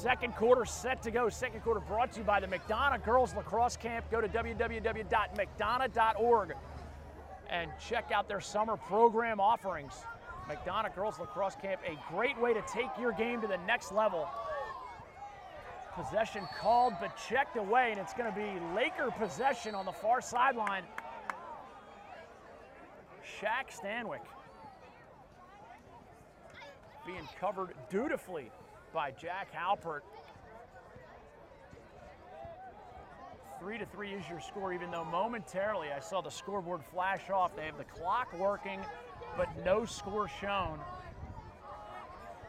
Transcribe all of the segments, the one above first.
Second quarter set to go. Second quarter brought to you by the McDonough Girls Lacrosse Camp. Go to www.mcdonough.org and check out their summer program offerings. McDonough Girls Lacrosse Camp, a great way to take your game to the next level. Possession called but checked away, and it's going to be Laker possession on the far sideline. Shaq Stanwyck being covered dutifully by Jack Halpert. 3-3 is your score, even though momentarily I saw the scoreboard flash off. They have the clock working, but no score shown.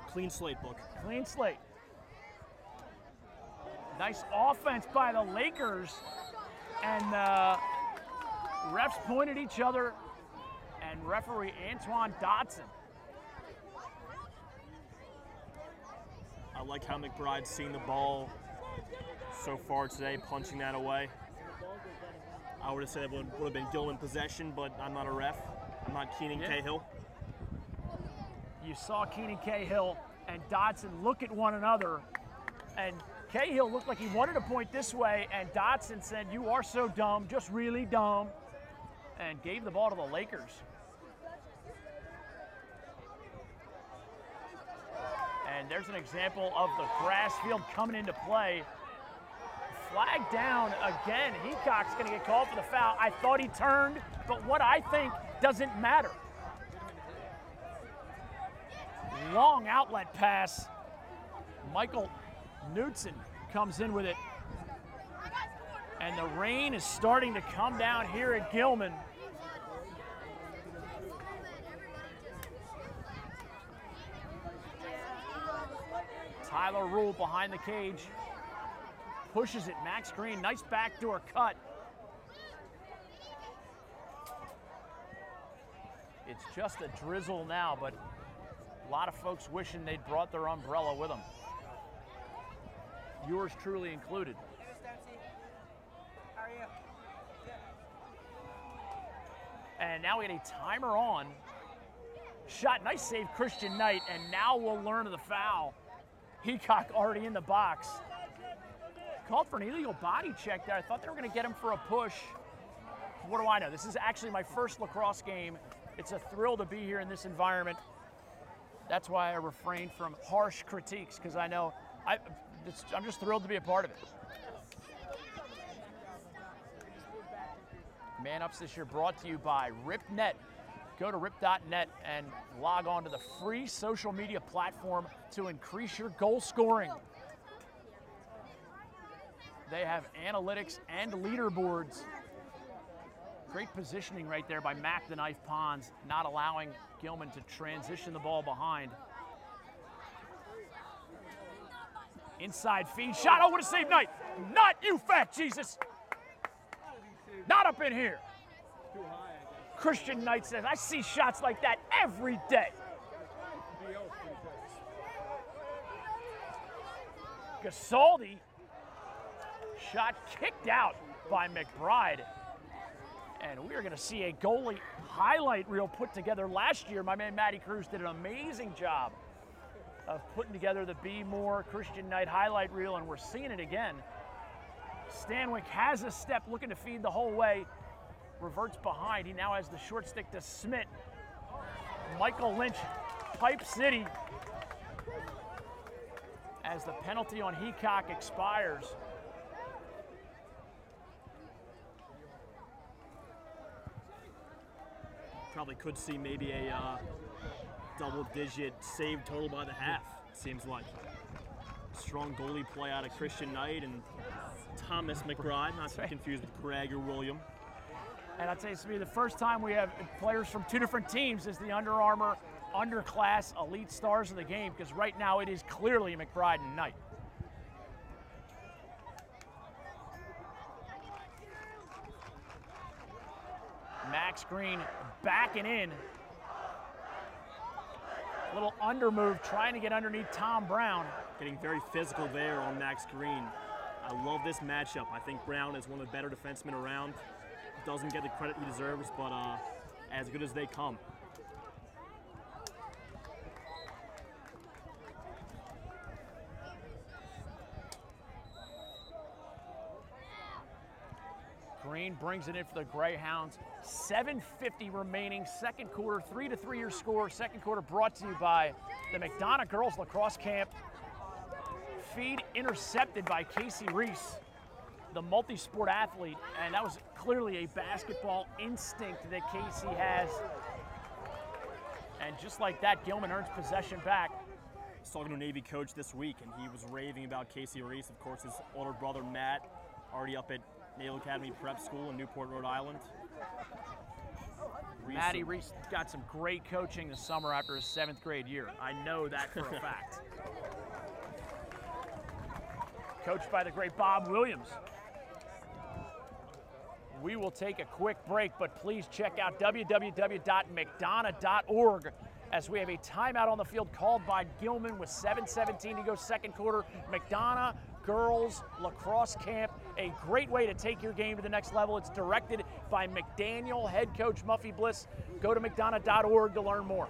Clean slate, Book. Clean slate. Nice offense by the Lakers, and refs pointed each other, and referee Antoine Dodson. I like how McBride's seen the ball so far today, punching that away. I would have said it would have been Gilman possession, but I'm not a ref. I'm not Keenan Cahill. You saw Keenan Cahill and Dodson look at one another, and Cahill looked like he wanted to point this way, and Dodson said, "You are so dumb, just really dumb," and gave the ball to the Lakers. And there's an example of the grass field coming into play. Flag down again. Heacock's going to get called for the foul. I thought he turned, but what I think doesn't matter. Long outlet pass. Michael Knutson comes in with it. And the rain is starting to come down here at Gilman. Tyler Rule behind the cage. Pushes it, Max Green, nice backdoor cut. It's just a drizzle now, but a lot of folks wishing they'd brought their umbrella with them. Yours truly included. How are you? And now we had a timer on. Shot, nice save, Christian Knight, and now we'll learn of the foul. Heacock already in the box. Called for an illegal body check there. I thought they were going to get him for a push. What do I know? This is actually my first lacrosse game. It's a thrill to be here in this environment. That's why I refrain from harsh critiques, because I know I'm just thrilled to be a part of it. Man Ups this year brought to you by RipNet. Go to rip.net and log on to the free social media platform to increase your goal scoring. They have analytics and leaderboards. Great positioning right there by Mac the Knife Pons, not allowing Gilman to transition the ball behind. Inside feed shot. Oh, what a save, Knight. Not you, fat Jesus. Not up in here. Christian Knight says, I see shots like that every day. Gasaldi, shot kicked out by McBride. And we are going to see a goalie highlight reel put together. Last year, my man Matty Cruz did an amazing job of putting together the Be More Christian Knight highlight reel, and we're seeing it again. Stanwyck has a step, looking to feed the whole way. Reverts behind. He now has the short stick to Smith. Michael Lynch, Pipe City, as the penalty on Heacock expires. Probably could see maybe a double-digit save total by the half, it seems like. Strong goalie play out of Christian Knight and Thomas McBride, not to be confused with Greg or William. And I'll tell you, it's going to be the first time we have players from two different teams as the Under Armour underclass elite stars of the game, because right now it is clearly McBride and Knight. Max Green backing in. Little under move, trying to get underneath Tom Brown. Getting very physical there on Max Green. I love this matchup. I think Brown is one of the better defensemen around. Doesn't get the credit he deserves, but as good as they come. Lane brings it in for the Greyhounds. 7:50 remaining, second quarter, 3-3 your score. Second quarter brought to you by the McDonough Girls Lacrosse Camp. Feed intercepted by Casey Reese, the multi-sport athlete, and that was clearly a basketball instinct that Casey has. And just like that, Gilman earns possession back. I was talking to a Navy coach this week, and he was raving about Casey Reese. Of course, his older brother, Matt, already up at Naval Academy Prep School in Newport, Rhode Island. Matty Reese got some great coaching this summer after his 7th grade year. I know that for a fact. Coached by the great Bob Williams. We will take a quick break, but please check out www.mcdonough.org as we have a timeout on the field called by Gilman with 7:17 to go second quarter. McDonough Girls Lacrosse Camp, a great way to take your game to the next level. It's directed by McDaniel head coach Muffy Bliss. Go to mcdonough.org to learn more.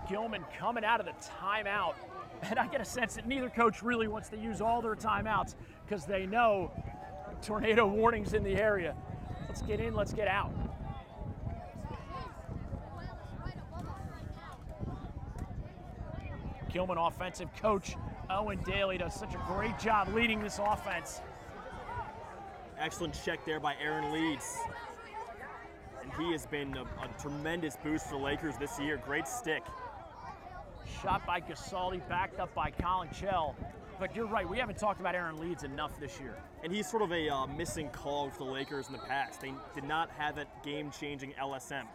Gilman coming out of the timeout, and I get a sense that neither coach really wants to use all their timeouts because they know tornado warnings in the area. Let's get in, let's get out. Gilman offensive coach Owen Daly does such a great job leading this offense. Excellent check there by Aaron Leeds. And he has been a tremendous boost for the Lakers this year. Great stick. Shot by Gasaldi, backed up by Colin Chell. But you're right, we haven't talked about Aaron Leeds enough this year. And he's sort of a missing cog for the Lakers in the past. They did not have that game-changing LSM.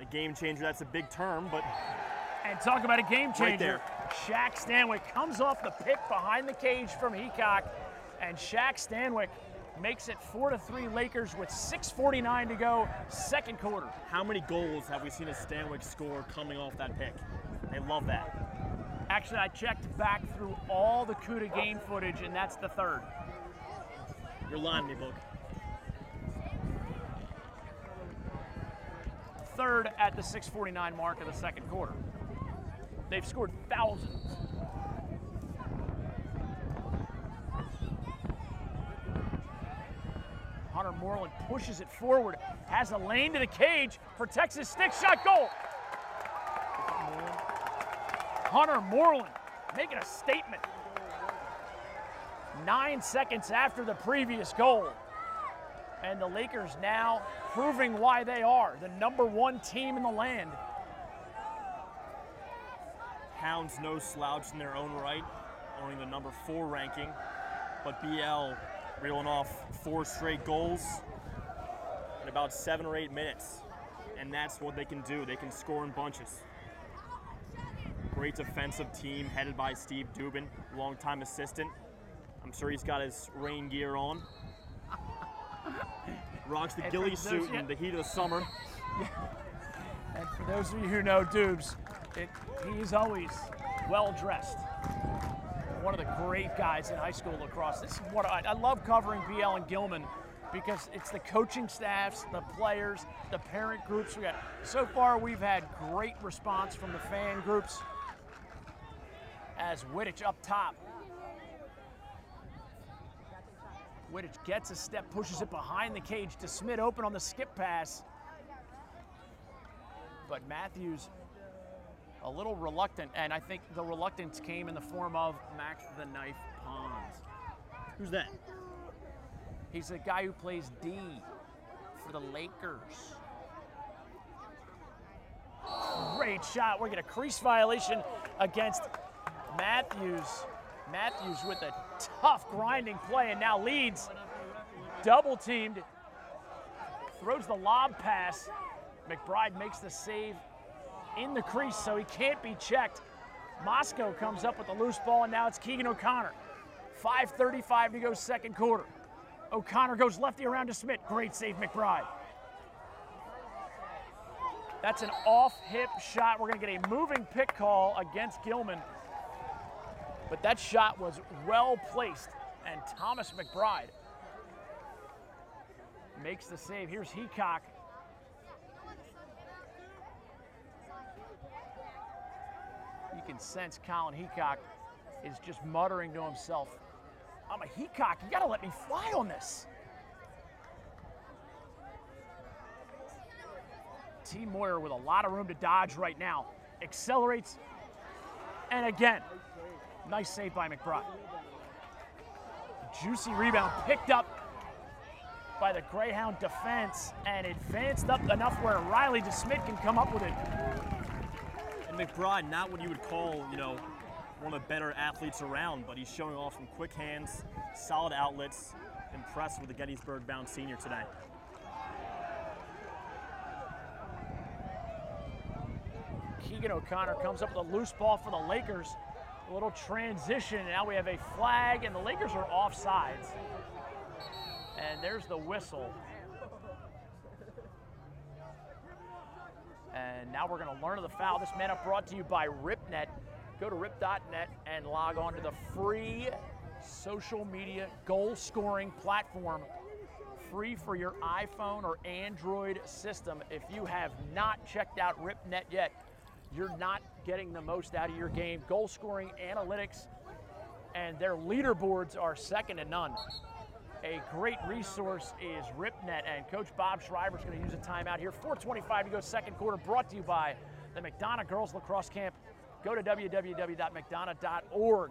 A game changer, that's a big term, but... And talk about a game changer. Right there. Shaq Stanwyck comes off the pick behind the cage from Heacock, and Shaq Stanwyck makes it 4-3 Lakers with 6:49 to go, second quarter. How many goals have we seen a Stanwyck score coming off that pick? They love that. Actually, I checked back through all the Cuda game footage, and that's the third. You're lying to me, Book. Third at the 6:49 mark of the second quarter. They've scored thousands. Hunter Moreland pushes it forward, has a lane to the cage, protects his stick shot, goal. Hunter Moreland making a statement. 9 seconds after the previous goal. And the Lakers now proving why they are the #1 team in the land. Hounds no slouch in their own right, owning the #4 ranking. But BL reeling off 4 straight goals in about 7 or 8 minutes. And that's what they can do. They can score in bunches. Great defensive team headed by Steve Dubin, longtime assistant. I'm sure he's got his rain gear on. Rocks the ghillie suit in the heat of the summer. And for those of you who know Dubes, he's always well dressed. One of the great guys in high school lacrosse. This is what I love covering BL and Gilman because it's the coaching staffs, the players, the parent groups. So far we've had great response from the fan groups. As Wittich up top. Wittich gets a step, pushes it behind the cage to Smith, open on the skip pass. But Matthews a little reluctant, and I think the reluctance came in the form of Max the Knife Pons. Who's that? He's the guy who plays D for the Lakers. Great shot. We're getting a crease violation against Matthews. Matthews with a tough grinding play, and now Leeds double teamed. Throws the lob pass. McBride makes the save in the crease, so he can't be checked. Moscow comes up with the loose ball, and now it's Keegan O'Connor. 5:35 to go second quarter. O'Connor goes lefty around to Smith. Great save, McBride. That's an off-hip shot. We're going to get a moving pick call against Gilman. But that shot was well placed, and Thomas McBride makes the save. Here's Heacock. You can sense Colin Heacock is just muttering to himself, I'm a Heacock, you gotta let me fly on this. Team Moyer with a lot of room to dodge right now. Accelerates, and again, nice save by McBride. Juicy rebound picked up by the Greyhound defense and advanced up enough where Riley DeSmit can come up with it. And McBride, not what you would call, one of the better athletes around, but he's showing off some quick hands, solid outlets. Impressed with the Gettysburg-bound senior today. Keegan O'Connor comes up with a loose ball for the Lakers. A little transition. Now we have a flag, and the Lakers are offsides. And there's the whistle. And now we're going to learn of the foul. This man up brought to you by RipNet. Go to rip.net and log on to the free social media goal scoring platform. Free for your iPhone or Android system. If you have not checked out RipNet yet, you're not getting the most out of your game. Goal scoring analytics and their leaderboards are second to none. A great resource is RipNet, and Coach Bob Shriver's going to use a timeout here. 4:25 to go, second quarter, brought to you by the McDonough Girls Lacrosse Camp. Go to www.mcdonough.org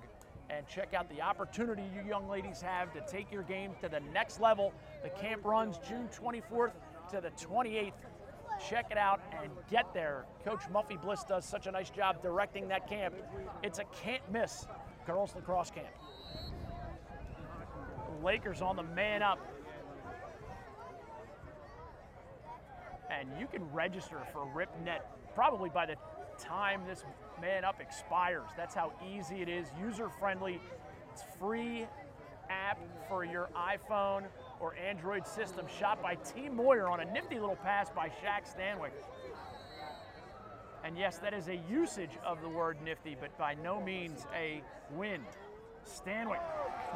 and check out the opportunity you young ladies have to take your game to the next level. The camp runs June 24th to the 28th. Check it out and get there. Coach Muffy Bliss does such a nice job directing that camp. It's a can't-miss girls lacrosse camp. Lakers on the man up. And you can register for RipNet probably by the time this man up expires. That's how easy it is, user-friendly. It's free app for your iPhone or Android system, shot by Team Moyer on a nifty little pass by Shaq Stanwyck. And yes, that is a usage of the word nifty, but by no means a win. Stanwyck,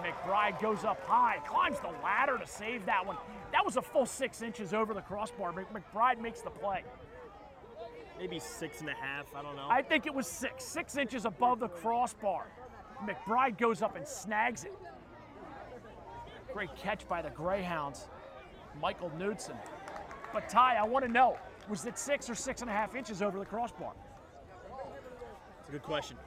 McBride goes up high, climbs the ladder to save that one. That was a full 6 inches over the crossbar. McBride makes the play. Maybe 6.5, I don't know. I think it was 6 inches above the crossbar. McBride goes up and snags it. Great catch by the Greyhounds, Michael Knudsen. But Ty, I want to know, was it 6 or 6.5 inches over the crossbar? It's a good question.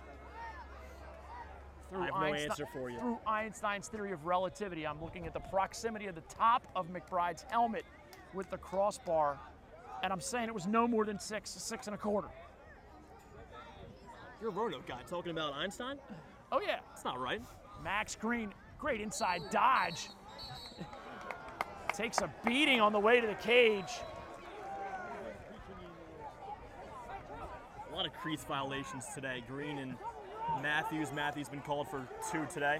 I have no answer for you. Through Einstein's theory of relativity, I'm looking at the proximity of the top of McBride's helmet with the crossbar, and I'm saying it was no more than 6.25. You're a Roanoke guy talking about Einstein? Oh, yeah. That's not right. Max Green, great inside dodge. Takes a beating on the way to the cage. A lot of crease violations today. Green and Matthews. Matthews been called for 2 today.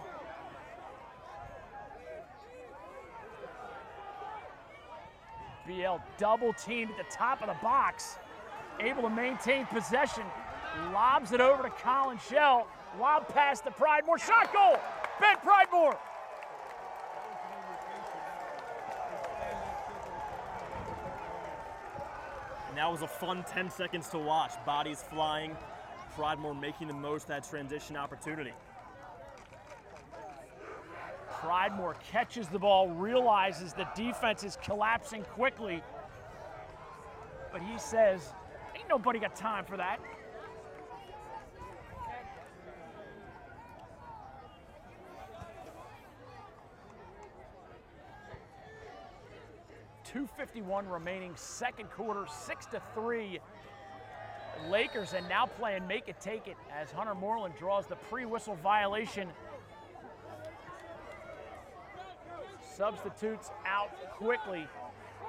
BL double teamed at the top of the box. Able to maintain possession. Lobs it over to Colin Shell. Lob pass to Pridemore. Shot goal! Ben Pridemore! And that was a fun 10 seconds to watch. Bodies flying. Pridemore making the most of that transition opportunity. Pridemore catches the ball, realizes the defense is collapsing quickly, but he says, ain't nobody got time for that. .251 remaining, second quarter, 6-3. Lakers and now playing make it take it as Hunter Moreland draws the pre-whistle violation. Substitutes out quickly,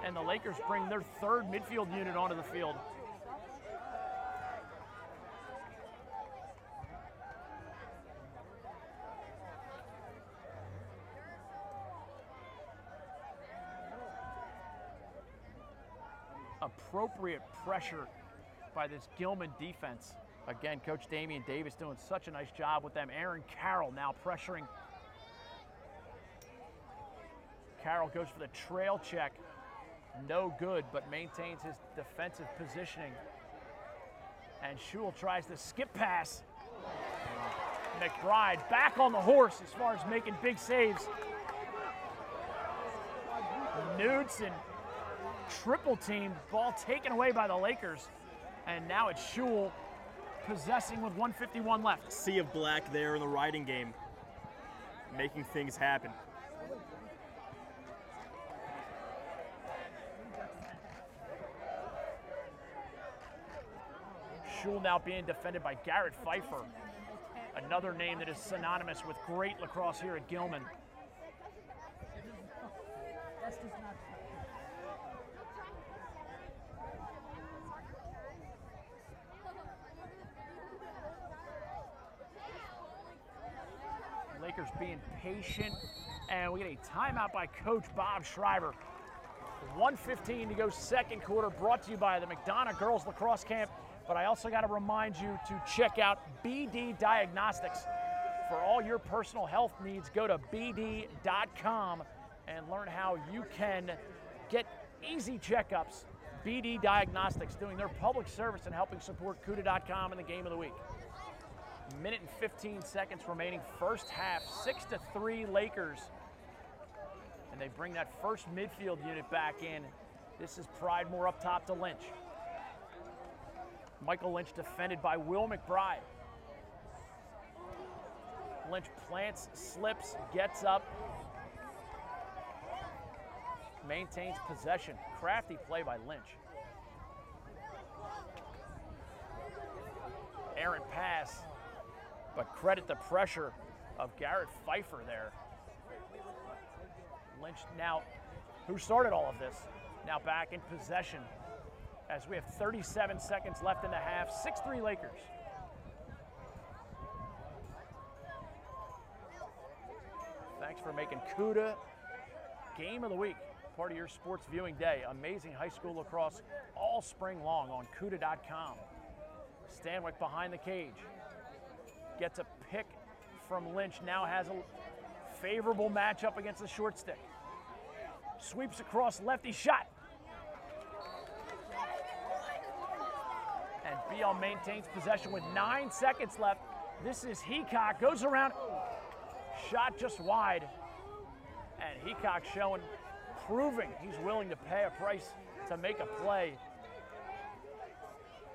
and the Lakers bring their third midfield unit onto the field. Appropriate pressure by this Gilman defense. Again, Coach Damian Davis doing such a nice job with them. Aaron Carroll now pressuring. Carroll goes for the trail check. No good, but maintains his defensive positioning. And Schul tries the skip pass. McBride back on the horse as far as making big saves. Knudsen triple teamed, ball taken away by the Lakers. And now it's Shule possessing with 1:51 left. Sea of black there in the riding game, making things happen. Shule now being defended by Garrett Pfeiffer, another name that is synonymous with great lacrosse here at Gilman. Lakers being patient, and we get a timeout by Coach Bob Schreiber. 1:15 to go, second quarter, brought to you by the McDonough Girls Lacrosse Camp. But I also got to remind you to check out BD Diagnostics. For all your personal health needs, go to bd.com and learn how you can get easy checkups. BD Diagnostics, doing their public service and helping support CUDA.com in the game of the week. Minute and 15 seconds remaining, first half, 6-3 Lakers. And they bring that first midfield unit back in. This is Pridemore up top to Lynch. Michael Lynch defended by Will McBride. Lynch plants, slips, gets up, maintains possession. Crafty play by Lynch. Errant pass, but credit the pressure of Garrett Pfeiffer there. Lynch now, who started all of this, now back in possession as we have 37 seconds left in the half. 6-3 Lakers. Thanks for making CUDA Game of the Week part of your sports viewing day. Amazing high school lacrosse all spring long on CUDA.com. Stanwyck behind the cage. Gets a pick from Lynch. Now has a favorable matchup against the short stick. Sweeps across, lefty shot. And BL maintains possession with 9 seconds left. This is Heacock, goes around, shot just wide. And Heacock showing, proving he's willing to pay a price to make a play.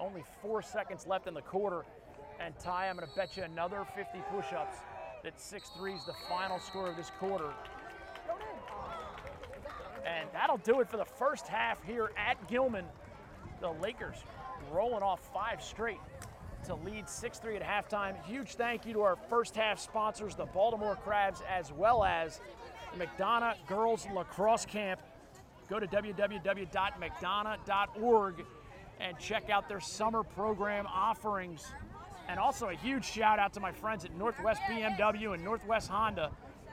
Only 4 seconds left in the quarter. And Ty, I'm gonna bet you another 50 push-ups that 6-3 is the final score of this quarter. And that'll do it for the first half here at Gilman. The Lakers rolling off 5 straight to lead 6-3 at halftime. Huge thank you to our first half sponsors, the Baltimore Crabs, as well as the McDonough Girls Lacrosse Camp. Go to www.mcdonough.org and check out their summer program offerings. And also a huge shout out to my friends at Northwest BMW and Northwest Honda.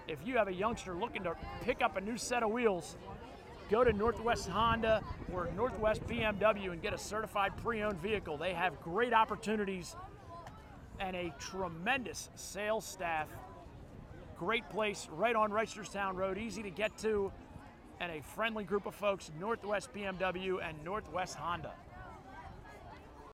If you have a youngster looking to pick up a new set of wheels, go to Northwest Honda or Northwest BMW and get a certified pre-owned vehicle. They have great opportunities and a tremendous sales staff. Great place right on Reisterstown Road, easy to get to, and a friendly group of folks, Northwest BMW and Northwest Honda.